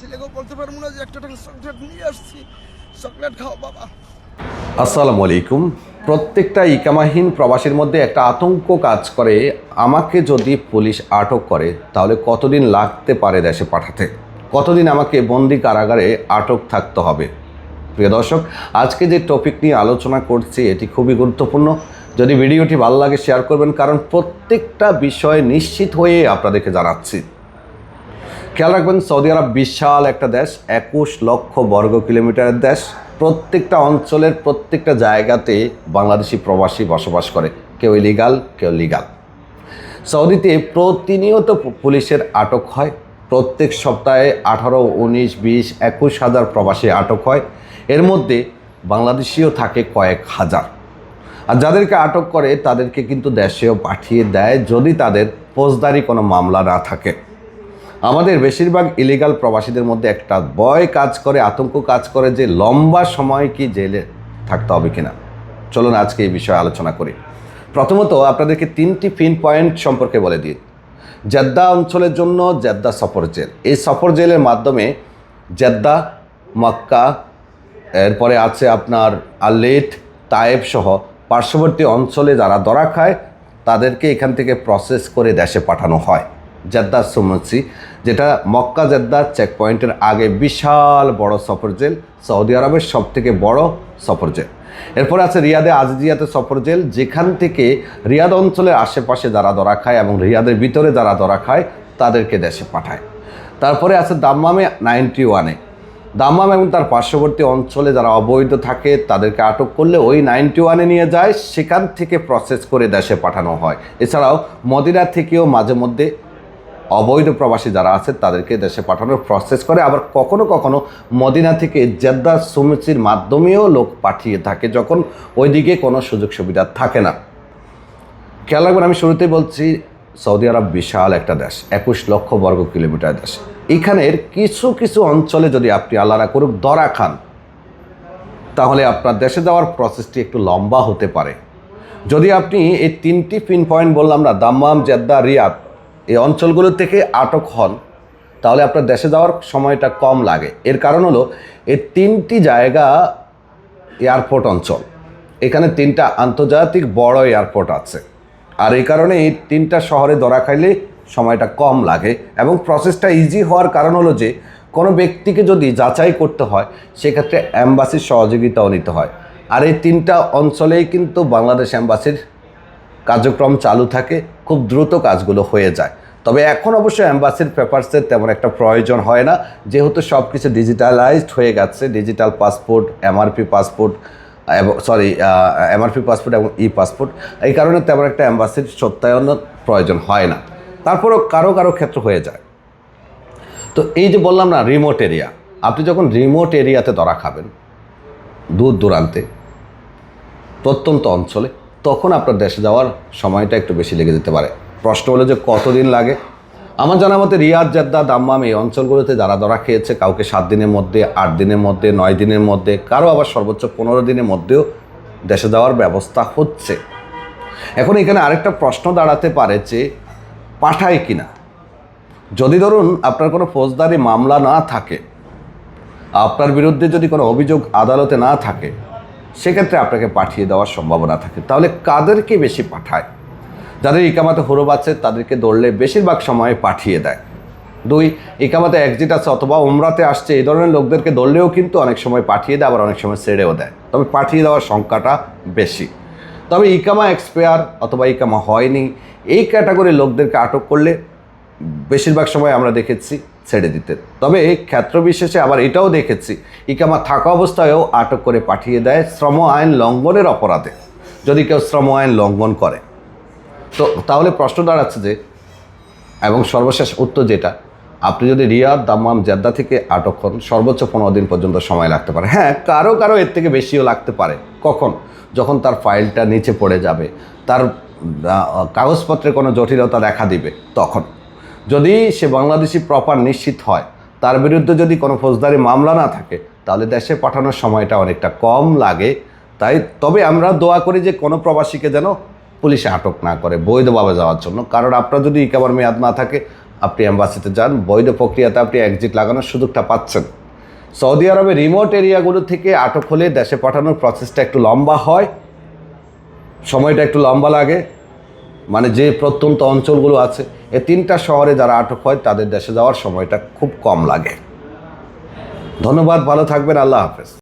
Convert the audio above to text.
ছেলেকেও বলতে পারবো না যে একটা টাকা চকলেট নিয়ে আসছি, চকলেট খাও বাবা। আসসালামু আলাইকুম। প্রত্যেকটা ইকামাহীন প্রবাসীর মধ্যে একটা আতঙ্ক কাজ করে, আমাকে যদি পুলিশ আটক করে তাহলে কতদিন লাগতে পারে দেশে পাঠাতে, কতদিন আমাকে বন্দি কারাগারে আটক থাকতে হবে। প্রিয় দর্শক, আজকে যে টপিক নিয়ে আলোচনা করছি এটি খুবই গুরুত্বপূর্ণ। যদি ভিডিওটি ভালো লাগে শেয়ার করবেন, কারণ প্রত্যেকটা বিষয় নিশ্চিত হয়ে আপনাদেরকে জানাচ্ছি। খেয়াল রাখবেন, সৌদি আরব বিশাল একটা দেশ, 21 লক্ষ বর্গ কিলোমিটারের দেশ। প্রত্যেকটা অঞ্চলের প্রত্যেকটা জায়গাতে বাংলাদেশি প্রবাসী বসবাস করে, কেউ ইলিগাল কেউ লিগাল। সৌদিতে প্রতিনিয়ত পুলিশের আটক হয়। প্রত্যেক সপ্তাহে 18, 19, 20, 21 হাজার প্রবাসী আটক হয়। এর মধ্যে বাংলাদেশিও থাকে কয়েক হাজার। আর যাদেরকে আটক করে তাদেরকে কিন্তু দেশেও পাঠিয়ে দেয় যদি তাদের ফৌজদারি কোনো মামলা না থাকে। আমাদের বেশিরভাগ ইলিগাল প্রবাসীদের মধ্যে একটা ভয় কাজ করে, আতঙ্ক কাজ করে যে লম্বা সময় কি জেলে থাকতে হবে কিনা। চলুন আজকে এই বিষয়ে আলোচনা করি। প্রথমত আপনাদেরকে 3টি পিন পয়েন্ট সম্পর্কে বলে দিই। জেদ্দা অঞ্চলের জন্য জেদ্দা সফর জেল, এই সফর জেলের মাধ্যমে জেদ্দা, মক্কা, এরপরে আছে আপনার আলেট, তায়েব সহ পার্শ্ববর্তী অঞ্চলে যারা ধরা খায় তাদেরকে এখান থেকে প্রসেস করে দেশে পাঠানো হয়। জেদ্দা সুমসি, যেটা মক্কা জেদ্দা চেক পয়েন্টের আগে বিশাল বড় সফর জেল, সৌদি আরবের সবথেকে বড় সফর জেল। এরপর আছে রিয়াদে আজিজিয়াতে সফর জেল, যেখান থেকে রিয়াদ অঞ্চলের আশেপাশে যারা ধরা খায় এবং রিয়াদের ভিতরে যারা ধরা খায় তাদেরকে দেশে পাঠায়। তারপরে আছে দাম্মামে 91-এ, দাম্মাম এবং তার পার্শ্ববর্তী অঞ্চলে যারা অবৈধ থাকে তাদেরকে আটক করলে ওই 91-এ নিয়ে যায়, সেখান থেকে প্রসেস করে দেশে পাঠানো হয়। এছাড়াও মদিনা থেকেও মাঝে মধ্যে অবৈধ প্রবাসী যারা আছে তাদেরকে দেশে পাঠানোর প্রসেস করে। আবার কখনো কখনো মদিনা থেকে জেদ্দা সুমসির মাধ্যমেও লোক পাঠিয়ে থাকে যখন ওইদিকে কোনো সুযোগ সুবিধা থাকে না। খেয়াল রাখবেন, আমি শুরুতেই বলছি সৌদি আরব বিশাল একটা দেশ, 21 লক্ষ বর্গ কিলোমিটার দেশ। এখানের কিছু কিছু অঞ্চলে যদি আপনি আল্লাহ না করুক ধরা খান, তাহলে আপনার দেশে যাওয়ার প্রসেসটি একটু লম্বা হতে পারে। যদি আপনি এই 3টি পিন পয়েন্ট বললাম না, দাম্মাম, জেদ্দা, রিয়াদ, এই অঞ্চলগুলো থেকে আটক হন, তাহলে আপনার দেশে যাওয়ার সময়টা কম লাগে। এর কারণ হলো এই 3টি জায়গা এয়ারপোর্ট অঞ্চল, এখানে 3টা আন্তর্জাতিক বড় এয়ারপোর্ট আছে। আর এই কারণে এই 3টা শহরে ধরা খাইলে সময়টা কম লাগে এবং প্রসেসটা ইজি হওয়ার কারণ হলো যে কোনো ব্যক্তিকে যদি যাচাই করতে হয় সেক্ষেত্রে অ্যাম্বাসির সহযোগিতাও নিতে হয়। আর এই 3টা অঞ্চলেই কিন্তু বাংলাদেশ অ্যাম্বাসির কার্যক্রম চালু থাকে, খুব দ্রুত কাজগুলো হয়ে যায়। তবে এখন অবশ্য অ্যাম্বাসির পেপারসের তেমন একটা প্রয়োজন হয় না, যেহেতু সব কিছু ডিজিটালাইজড হয়ে গেছে। Digital passport, MRP passport MRP passport এবং ই পাসপোর্ট, এই কারণে তেমন একটা অ্যাম্বাসির সত্যায়নের প্রয়োজন হয় না। তারপরেও কারো কারো ক্ষেত্র হয়ে যায়। তো এই যে বললাম না, রিমোট এরিয়া, আপনি যখন রিমোট এরিয়াতে ধরা খাবেন, দূর দূরান্তে প্রত্যন্ত অঞ্চলে, তখন আপনার দেশে যাওয়ার সময়টা একটু বেশি লেগে যেতে পারে। প্রশ্ন হলো যে কতদিন লাগে। আমার জানা মতে রিয়াদ, জেদ্দা, দাম্মাম এই অঞ্চলগুলোতে যারা ধরা খেয়েছে কাউকে 7 দিনের মধ্যে, 8 দিনের মধ্যে, 9 দিনের মধ্যে, কারো আবার সর্বোচ্চ 15 দিনের মধ্যেও দেশে যাওয়ার ব্যবস্থা হচ্ছে। এখন এখানে আরেকটা প্রশ্ন দাঁড়াতে পারে যে পাঠায় কিনা। যদি ধরুন আপনার কোনো ফৌজদারি মামলা না থাকে, আপনার বিরুদ্ধে যদি কোনো অভিযোগ আদালতে না থাকে, সেক্ষেত্রে আপনাকে পাঠিয়ে দেওয়ার সম্ভাবনা থাকে। তাহলে কাদেরকে বেশি পাঠায়? যাদের ইকামাতে হুরুব আছে তাদেরকে ধরলে বেশিরভাগ সময় পাঠিয়ে দেয়। 2, ইকামাতে এক্সিট আছে অথবা উমরাতে আসছে, এই ধরনের লোকদেরকে ধরলেও কিন্তু অনেক সময় পাঠিয়ে দেয়, আবার অনেক সময় ছেড়েও দেয়। তবে পাঠিয়ে দেওয়ার সংখ্যাটা বেশি। তবে ইকামা এক্সপায়ার অথবা ইকামা হয়নি, এই ক্যাটাগরির লোকদেরকে আটক করলে বেশিরভাগ সময় আমরা দেখেছি ছেড়ে দিতে। তবে এই ক্ষেত্র বিশেষে আবার এটাও দেখেছি ইকামা থাকা অবস্থায়ও আটক করে পাঠিয়ে দেয় শ্রম আইন লঙ্ঘনের অপরাধে, যদি কেউ শ্রম আইন লঙ্ঘন করে। তো তাহলে প্রশ্ন দাঁড়াচ্ছে যে, এবং সর্বশেষ উত্তর যেটা, আপনি যদি রিয়াদ, দাম্মাম, জেদ্দা থেকে আটক হন, সর্বোচ্চ 15 দিন পর্যন্ত সময় লাগতে পারে। হ্যাঁ, কারো কারো এর থেকে বেশিও লাগতে পারে। কখন? যখন তার ফাইলটা নিচে পড়ে যাবে, তার কাগজপত্রে কোনো জটিলতা দেখা দিবে, তখন। যদি সে বাংলাদেশি প্রপার নিশ্চিত হয়, তার বিরুদ্ধে যদি কোনো ফৌজদারি মামলা না থাকে, তাহলে দেশে পাঠানোর সময়টা অনেকটা কম লাগে। তবে আমরা দোয়া করি যে কোনো প্রবাসীকে যেন পুলিশে আটক না করে বৈধভাবে যাওয়ার জন্য। কারণ আপনার যদি ইকামার মেয়াদ না থাকে, আপনি অ্যাম্বাসিতে যান, বৈধ প্রক্রিয়াতে আপনি এক্সিট লাগানোর সুযোগটা পাচ্ছেন। সৌদি আরবে রিমোট এরিয়াগুলো থেকে আটক হলে দেশে পাঠানোর প্রসেসটা একটু লম্বা হয়, সময়টা একটু লম্বা লাগে, মানে যে প্রত্যন্ত অঞ্চলগুলো আছে এই 3টা শহরে যারা আটক হয় তাদের দেশে যাওয়ার সময়টা খুব কম লাগে। ধন্যবাদ, ভালো থাকবেন, আল্লাহ হাফেজ।